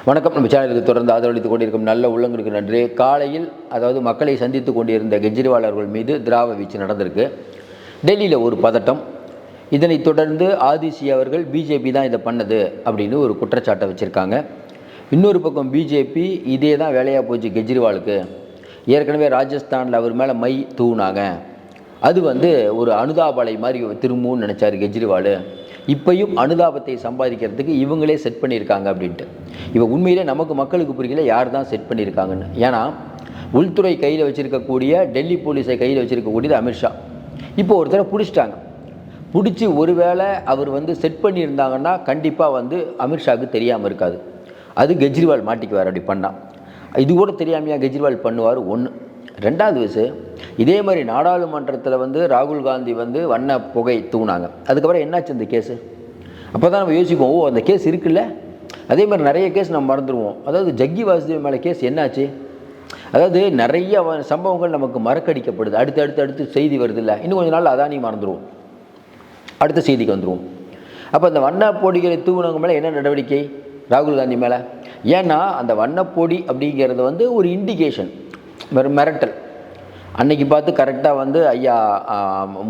வணக்கம். நம்ம சேனலுக்கு தொடர்ந்து ஆதரவளித்துக் கொண்டிருக்கும் நல்ல உள்ளங்களுக்கு நன்றி. காலையில் அதாவது மக்களை சந்தித்து கொண்டிருந்த கெஜ்ரிவால் அவர்கள் மீது திராவ வீச்சு நடந்திருக்கு. டெல்லியில் ஒரு பதட்டம். இதனைத் தொடர்ந்து ஆதிசி அவர்கள் பிஜேபி தான் இதை பண்ணது அப்படின்னு ஒரு குற்றச்சாட்டை வச்சுருக்காங்க. இன்னொரு பக்கம் பிஜேபி இதே தான் வேலையாக போச்சு கெஜ்ரிவாலுக்கு. ஏற்கனவே ராஜஸ்தானில் அவர் மேலே மை தூவுனாங்க. அது ஒரு அனுதாபலை மாதிரி திரும்பவும் நினச்சார் கெஜ்ரிவால். இப்பையும் அனுதாபத்தை சம்பாதிக்கிறதுக்கு இவங்களே செட் பண்ணியிருக்காங்க அப்படின்ட்டு. இவன் உண்மையிலே நமக்கு மக்களுக்கு புரியல யார் தான் செட் பண்ணியிருக்காங்கன்னு. ஏன்னா உள்துறை கையில் வச்சுருக்கக்கூடிய டெல்லி போலீஸை கையில் வச்சுருக்கக்கூடியது அமித்ஷா. இப்போ ஒருத்தரை பிடிச்சிட்டாங்க. பிடிச்சி ஒருவேளை அவர் செட் பண்ணியிருந்தாங்கன்னா கண்டிப்பாக அமித்ஷாவுக்கு தெரியாமல் இருக்காது. அது கெஜ்ரிவால் மாட்டிக்குவார் அப்படி பண்ணால். இது கூட தெரியாமையா கெஜ்ரிவால் பண்ணுவார். ஒன்று. ரெண்டாவது விஷயம், இதே மாதிரி நாடாளுமன்றத்தில் ராகுல் காந்தி வண்ண புகை தூணாங்க. அதுக்கப்புறம் என்னாச்சு அந்த கேஸு? அப்போ தான் நம்ம யோசிப்போம், அந்த கேஸ் இருக்குல்ல. அதே மாதிரி நிறைய கேஸ் நம்ம மறந்துடுவோம். அதாவது ஜக்கி வாசுதேவ் மேலே கேஸ் என்னாச்சு? அதாவது நிறைய சம்பவங்கள் நமக்கு மறக்கடிக்கப்படுது. அடுத்து செய்தி வருது இல்லை. இன்னும் கொஞ்சம் நாள் அதானி மறந்துடுவோம். அடுத்த செய்திக்கு வந்துடுவோம். அப்போ அந்த வண்ணப்பொடிகளை தூவுனவங்க மேலே என்ன நடவடிக்கை ராகுல் காந்தி மேலே? ஏன்னா அந்த வண்ணப்பொடி அப்படிங்கிறது ஒரு இண்டிகேஷன், மிரட்டல். அன்னைக்கு பார்த்து கரெக்டாக ஐயா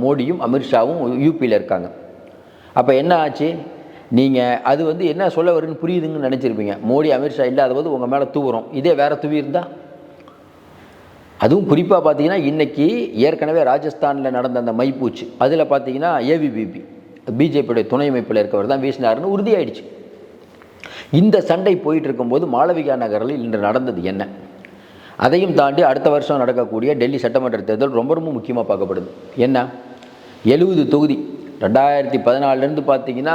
மோடியும் அமித்ஷாவும் யூபியில் இருக்காங்க. அப்போ என்ன ஆச்சு? நீங்கள் அது என்ன சொல்ல வருன்னு புரியுதுங்கன்னு நினச்சிருப்பீங்க. மோடி அமித்ஷா இல்லாத போது உங்கள் மேலே தூவுறோம். இதே வேறு தூவி இருந்தால், அதுவும் குறிப்பாக பார்த்தீங்கன்னா இன்றைக்கி ஏற்கனவே ராஜஸ்தானில் நடந்த அந்த மைப்பூச்சு, அதில் பார்த்தீங்கன்னா ஏவிபிபி பிஜேபியுடைய துணை அமைப்பில் இருக்கவர் தான் வீசினாருன்னு உறுதியாயிடுச்சு. இந்த சண்டை போயிட்டு இருக்கும்போது மாளவிகா நகரில் இன்று நடந்தது என்ன? அதையும் தாண்டி அடுத்த வருஷம் நடக்கக்கூடிய டெல்லி சட்டமன்ற தேர்தல் ரொம்ப ரொம்ப முக்கியமாக பார்க்கப்படுது. என்ன? 70 தொகுதி 2014 பார்த்தீங்கன்னா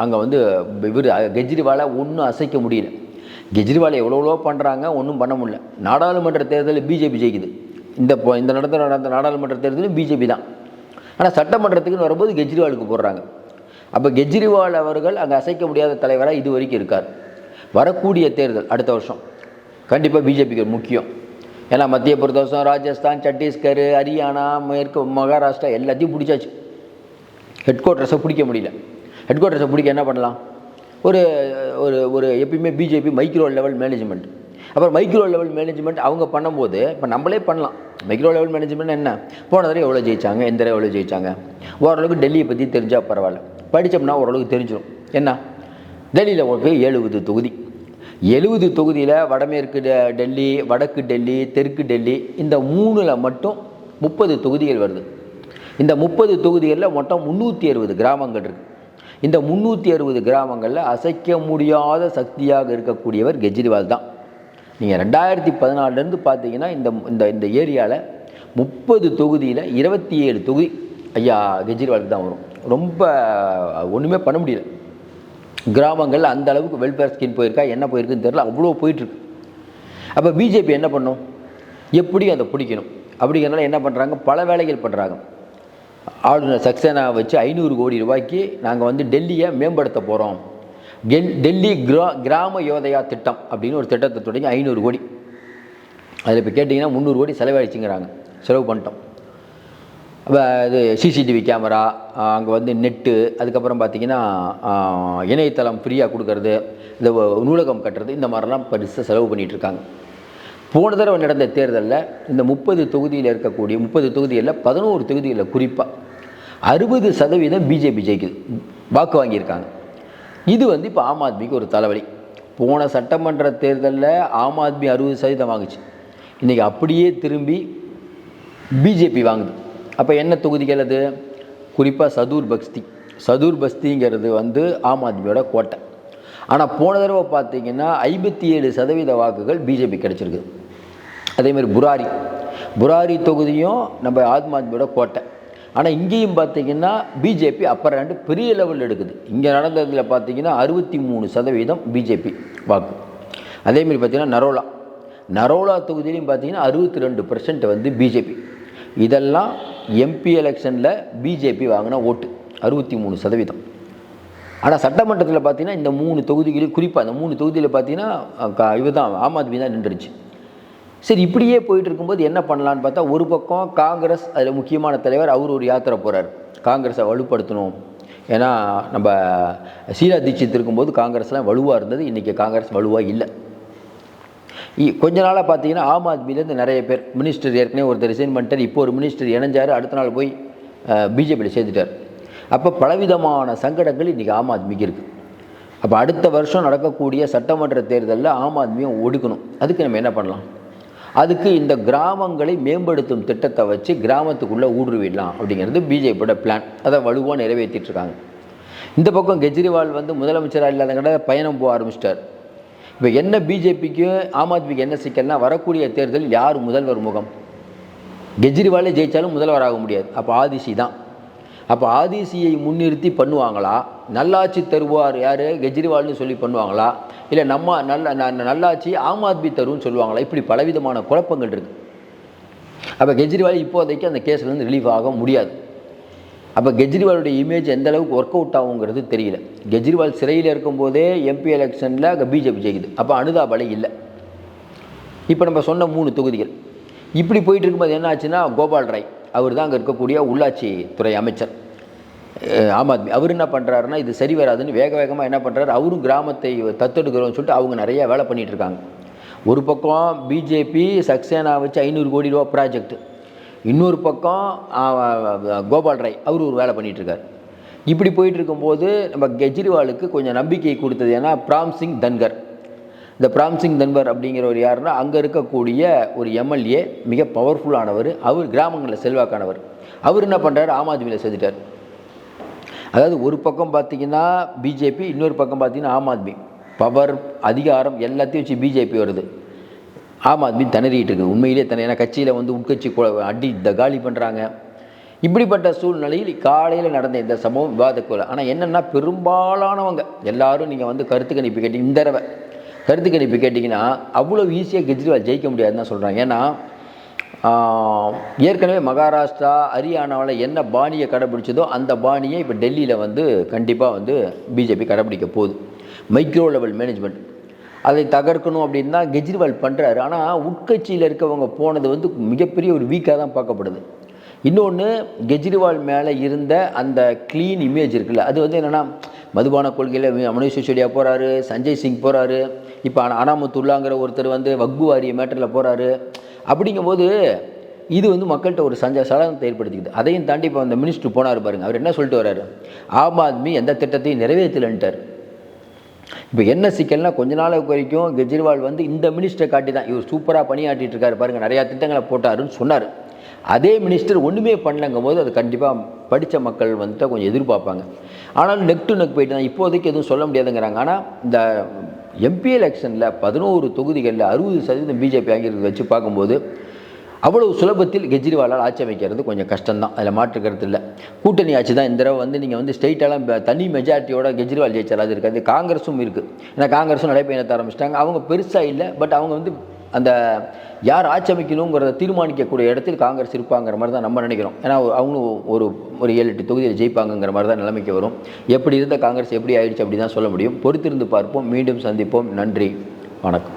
அங்கே இவர் கெஜ்ரிவாலை ஒன்றும் அசைக்க முடியல. கெஜ்ரிவாலை எவ்வளோ பண்ணுறாங்க, ஒன்றும் பண்ண முடியல. நாடாளுமன்ற தேர்தலில் பிஜேபி ஜெயிக்குது. இந்த நடந்த நாடாளுமன்ற தேர்தலும் பிஜேபி தான். ஆனால் சட்டமன்றத்துக்குன்னு வரும்போது கெஜ்ரிவாலுக்கு போடுறாங்க. அப்போ கெஜ்ரிவால் அவர்கள் அங்கே அசைக்க முடியாத தலைவராக இது வரைக்கும் இருக்கார். வரக்கூடிய தேர்தல் அடுத்த வருஷம் கண்டிப்பாக பிஜேபிக்கு முக்கியம். ஏன்னா மத்திய பிரதேசம், ராஜஸ்தான், சத்தீஸ்கர், ஹரியானா, மேற்கு மகாராஷ்டிரா எல்லாத்தையும் பிடிச்சாச்சு. ஹெட் குவார்ட்டர்ஸை பிடிக்க முடியல. ஹெட் குவார்ட்டர்ஸை பிடிக்க என்ன பண்ணலாம்? ஒரு ஒரு எப்பயுமே பிஜேபி மைக்ரோ லெவல் மேனேஜ்மெண்ட். அப்புறம் மைக்ரோ லெவல் மேனேஜ்மெண்ட் அவங்க பண்ணும்போது இப்போ நம்மளே பண்ணலாம். மைக்ரோ லெவல் மேனேஜ்மெண்ட் என்ன? போன தடவை எவ்வளோ ஜெயிச்சாங்க, எந்த தடவை எவ்வளோ ஜெயிச்சாங்க, ஓரளவுக்கு டெல்லியை பற்றி தெரிஞ்சால் பரவாயில்ல. படித்தோம்னா ஓரளவுக்கு தெரிஞ்சிடும். என்ன? டெல்லியில் ஒரு 70 தொகுதி. 70 தொகுதியில் வடமேற்கு டெல்லி, வடக்கு டெல்லி, தெற்கு டெல்லி, இந்த 3ல் மட்டும் 30 தொகுதிகள் வருது. இந்த 30 தொகுதிகளில் மொத்தம் 360 கிராமங்கள் இருக்குது. இந்த 360 கிராமங்களில் அசைக்க முடியாத சக்தியாக இருக்கக்கூடியவர் கெஜ்ரிவால் தான். நீங்கள் 2014 பார்த்தீங்கன்னா இந்த ஏரியாவில் 30 தொகுதியில் 27 தொகுதி ஐயா கெஜ்ரிவாலுக்கு தான் வரும். ரொம்ப ஒன்றுமே பண்ண முடியல. கிராமங்கள் அந்த அளவுக்கு வெல்ஃபேர் ஸ்கீம் போயிருக்கா, என்ன போயிருக்குன்னு தெரியல, அவ்வளோ போயிட்டுருக்கு. அப்போ பிஜேபி என்ன பண்ணும்? எப்படி அதை பிடிக்கணும் அப்படிங்கிறனால என்ன பண்ணுறாங்க? பல வேலைகள் பண்ணுறாங்க. ஆளுநர் சக்சேனா வச்சு 500 கோடி ரூபாய்க்கு நாங்கள் டெல்லியை மேம்படுத்த போகிறோம். டெல்லி கிராம யோதயா திட்டம் அப்படின்னு ஒரு திட்டத்தை தொடங்கி 500 கோடி. அதில் இப்போ கேட்டிங்கன்னா 300 கோடி செலவழிச்சுங்கிறாங்க. செலவு பண்ணிட்டோம். அப்போ இது சிசிடிவி கேமரா, அங்கே நெட்டு, அதுக்கப்புறம் பார்த்திங்கன்னா இணையதளம் ஃப்ரீயாக கொடுக்கறது, இந்த நூலகம் கட்டுறது, இந்த மாதிரிலாம் பெருசாக செலவு பண்ணிகிட்ருக்காங்க. போன தடவை நடந்த தேர்தலில் இந்த 30 தொகுதியில் இருக்கக்கூடிய 30 தொகுதிகளில் 11 தொகுதிகளில் குறிப்பாக 60% பிஜேபி ஜெயிக்குது, வாக்கு வாங்கியிருக்காங்க. இது இப்போ ஆம் ஆத்மிக்கு ஒரு தலைவலி. போன சட்டமன்ற தேர்தலில் ஆம் ஆத்மி 60% வாங்குச்சு. இன்றைக்கி அப்படியே திரும்பி பிஜேபி வாங்குது. அப்போ என்ன தொகுதிகள் அது? குறிப்பாக சதூர் பஸ்திங்கிறது ஆம் ஆத்மியோட கோட்டை. ஆனால் போன தடவை பார்த்தீங்கன்னா 57% வாக்குகள் பிஜேபி கிடச்சிருக்கு. அதேமாதிரி புராரி தொகுதியும் நம்ம ஆம் ஆத்மியோட கோட்டை. ஆனால் இங்கேயும் பார்த்தீங்கன்னா பிஜேபி அப்பர் ஹேண்டு பெரிய லெவலில் எடுக்குது. இங்கே நடந்ததில் பார்த்தீங்கன்னா 63% பிஜேபி வாக்கு. அதேமாதிரி பார்த்தீங்கன்னா நரோலா தொகுதியிலையும் பார்த்தீங்கன்னா 62% பிஜேபி. இதெல்லாம் எம்பி எலெக்ஷனில் பிஜேபி வாங்கின ஓட்டு 63%. ஆனால் சட்டமன்றத்தில் பார்த்தீங்கன்னா இந்த 3 தொகுதிகளில், குறிப்பாக இந்த 3 தொகுதியில் பார்த்தீங்கன்னா இவர் தான் ஆம் ஆத்மி தான் நின்றுச்சு. சரி, இப்படியே போயிட்டு இருக்கும்போது என்ன பண்ணலான்னு பார்த்தா, ஒரு பக்கம் காங்கிரஸ், அதில் முக்கியமான தலைவர் அவர் ஒரு யாத்திரை போகிறார். காங்கிரஸை வலுப்படுத்தணும், ஏன்னா நம்ம ஷீலா தீட்சித் இருக்கும்போது காங்கிரஸ்லாம் வலுவாக இருந்தது, இன்றைக்கி காங்கிரஸ் வலுவாக இல்லை. கொஞ்ச நாளாக பார்த்தீங்கன்னா ஆம் ஆத்மிலேருந்து நிறைய பேர் மினிஸ்டர் ஏற்கனவே ஒருத்தர் ரிசைன் பண்ணிட்டார், இப்போ ஒரு மினிஸ்டர் இணைஞ்சார், அடுத்த நாள் போய் பிஜேபியில் சேர்த்துட்டார். அப்போ பலவிதமான சங்கடங்கள் இன்றைக்கி ஆம் ஆத்மிக்கு இருக்குது. அப்போ அடுத்த வருஷம் நடக்கக்கூடிய சட்டமன்ற தேர்தலில் ஆம் ஆத்மியை ஒடுக்கணும். அதுக்கு நம்ம என்ன பண்ணலாம்? அதுக்கு இந்த கிராமங்களை மேம்படுத்தும் திட்டத்தை வச்சு கிராமத்துக்குள்ளே ஊடுருவிடலாம் அப்படிங்கிறது பிஜேபியோட பிளான். அதை வலுவாக நிறைவேற்றிட்டுருக்காங்க. இந்த பக்கம் கெஜ்ரிவால் முதலமைச்சராக இல்லாத கடை பயணம் போக ஆரம்பிச்சிட்டார். இப்போ என்ன பிஜேபிக்கு ஆம் ஆத்மிக்கு என்ன சிக்கல்னா, வரக்கூடிய தேர்தல் யார் முதல்வர் முகம்? கெஜ்ரிவாலே ஜெயித்தாலும் முதல்வராக முடியாது. அப்போ ஆதிசி தான். அப்போ ஆதிசியை முன்னிறுத்தி பண்ணுவாங்களா? நல்லாட்சி தருவார் யார்? கெஜ்ரிவால்னு சொல்லி பண்ணுவாங்களா? இல்லை நல்லாட்சி ஆம் ஆத்மி தருன்னு சொல்லுவாங்களா? இப்படி பலவிதமான குழப்பங்கள் இருக்குது. அப்போ கெஜ்ரிவால் இப்போதைக்கு அந்த கேஸ்லேருந்து ரிலீஃப் ஆக முடியாது. அப்போ கெஜ்ரிவாலுடைய இமேஜ் எந்த அளவுக்கு ஒர்க் அவுட் ஆகுங்கிறது தெரியல. கெஜ்ரிவால் சிறையில் இருக்கும்போதே எம்பி எலெக்ஷனில் அங்கே பிஜேபி ஜெயிக்குது. அப்போ அனுதா பலை இல்லை. இப்போ நம்ம சொன்ன 3 தொகுதிகள் இப்படி போயிட்டு இருக்கும்போது என்ன ஆச்சுன்னா, கோபால் ராய் அவர் தான் அங்கே இருக்கக்கூடிய உள்ளாட்சி துறை அமைச்சர் ஆம் ஆத்மி. அவர் என்ன பண்ணுறாருன்னா, இது சரி வராதுன்னு வேகமாக என்ன பண்ணுறாரு, அவரும் கிராமத்தை தத்தெடுக்கிறோன்னு சொல்லிட்டு அவங்க நிறையா வேலை பண்ணிகிட்டு இருக்காங்க. ஒரு பக்கம் பிஜேபி சக்சேனா வச்சு 500 கோடி ரூபா ப்ராஜெக்ட், இன்னொரு பக்கம் கோபால் ராய் அவர் ஒரு வேலை பண்ணிகிட்ருக்கார். இப்படி போயிட்டு இருக்கும்போது நம்ம கெஜ்ரிவாலுக்கு கொஞ்சம் நம்பிக்கை கொடுத்தது ஏன்னா பிராம்சிங் தன்கர். இந்த பிராம்சிங் தன்வர் அப்படிங்கிறவர் யாருன்னா, அங்கே இருக்கக்கூடிய ஒரு எம்எல்ஏ, மிக பவர்ஃபுல்லானவர், அவர் கிராமங்களில் செல்வாக்கானவர். அவர் என்ன பண்ணுறாரு, ஆம் ஆத்மியில் செஞ்சுட்டார். அதாவது ஒரு பக்கம் பார்த்திங்கன்னா பிஜேபி, இன்னொரு பக்கம் பார்த்திங்கன்னா ஆம் ஆத்மி. பவர் அதிகாரம் எல்லாத்தையும் வச்சு பிஜேபி வருது, ஆம் ஆத்மி திணறிட்டு இருக்குது. உண்மையிலே ஏன்னா கட்சியில் உட்கட்சி அடி காலி பண்ணுறாங்க. இப்படிப்பட்ட சூழ்நிலையில் காலையில் நடந்த இந்த சம்பவம் விவாதக்குள்ள. ஆனால் என்னென்னா, பெரும்பாலானவங்க எல்லாரும் நீங்கள் கருத்து கணிப்பு கேட்டீங்க, இந்த தடவை கருத்து கணிப்பு கேட்டிங்கன்னா அவ்வளோ ஈஸியாக கெஜ்ரிவால் ஜெயிக்க முடியாதுன்னு தான் சொல்கிறாங்க. ஏன்னா ஏற்கனவே மகாராஷ்டிரா ஹரியானாவில் என்ன பாணியை கடைப்பிடிச்சதோ அந்த பாணியை இப்போ டெல்லியில் கண்டிப்பாக பிஜேபி கடைப்பிடிக்க போகுது. மைக்ரோ லெவல் மேனேஜ்மெண்ட் அதை தகர்க்கணும் அப்படின்னா கெஜ்ரிவால் பண்ணுறாரு. ஆனால் உட்கட்சியில் இருக்கவங்க போனது மிகப்பெரிய ஒரு வீக்காக தான் பார்க்கப்படுது. இன்னொன்று, கெஜ்ரிவால் மேலே இருந்த அந்த க்ளீன் இமேஜ் இருக்குல்ல, அது என்னென்னா, மதுபான கொள்கையில் மனோஜ் சிசோடியா போகிறாரு, சஞ்சய் சிங் போகிறாரு, இப்போ அனாமத்துல்லாங்கிற ஒருத்தர் வக்பு வாரிய மேட்டரில் போகிறாரு. அப்படிங்கும்போது இது மக்கள்கிட்ட ஒரு சலனத்தை ஏற்படுத்திக்குது. அதையும் தாண்டி இப்போ அந்த மினிஸ்டர் போனார் பாருங்கள், அவர் என்ன சொல்லிட்டு வர்றாரு, ஆம் ஆத்மி எந்த திட்டத்தையும் நிறைவேற்றலைன்ட்டார். இப்போ என்ன சிக்கல்னா, கொஞ்ச நாளுக்கு வரைக்கும் கெஜ்ரிவால் இந்த மினிஸ்டரை காட்டி தான் இவர் சூப்பராக பணியாற்றிட்டு இருக்காரு பாருங்கள், நிறையா திட்டங்களை போட்டாருன்னு சொன்னார். அதே மினிஸ்டர் ஒன்றுமே பண்ணலங்கும் போது அது கண்டிப்பாக படித்த மக்கள் கொஞ்சம் எதிர்பார்ப்பாங்க. ஆனாலும் நெக் டு நெக் போயிட்டு தான் இப்போதைக்கு எதுவும் சொல்ல முடியாதுங்கிறாங்க. ஆனால் இந்த எம்பி எலெக்ஷனில் 11 தொகுதிகளில் 60% பிஜேபி வாங்கிறது வச்சு பார்க்கும்போது அவ்வளவு சுலபத்தில் கெஜ்ரிவாலால் ஆட்சி அமைக்கிறது கொஞ்சம் கஷ்டம்தான், அதில் மாற்று கருத்து இல்லை. கூட்டணி ஆட்சி தான் இந்த தடவை நீங்கள் ஸ்டேட்டெல்லாம் தனி மெஜாரிட்டியோட கெஜ்ரிவால் ஜெயிச்சால் அது இருக்காது. காங்கிரஸும் இருக்குது, ஏன்னா காங்கிரஸும் நடைபயணத்தை ஆரம்பிச்சிட்டாங்க. அவங்க பெருசாக இல்லை, பட் அவங்க அந்த யார் ஆட்சி அமைக்கணுங்கிறத தீர்மானிக்கக்கூடிய இடத்தில் காங்கிரஸ் இருப்பாங்கிற மாதிரி தான் நம்ம நினைக்கிறோம். ஏன்னா அவங்களும் ஒரு 7-8 தொகுதியில் ஜெயிப்பாங்கிற மாதிரி தான் நிலைமைக்கு வரும். எப்படி இருந்த காங்கிரஸ் எப்படி ஆயிடுச்சு அப்படி தான் சொல்ல முடியும். பொறுத்திருந்து பார்ப்போம். மீண்டும் சந்திப்போம். நன்றி, வணக்கம்.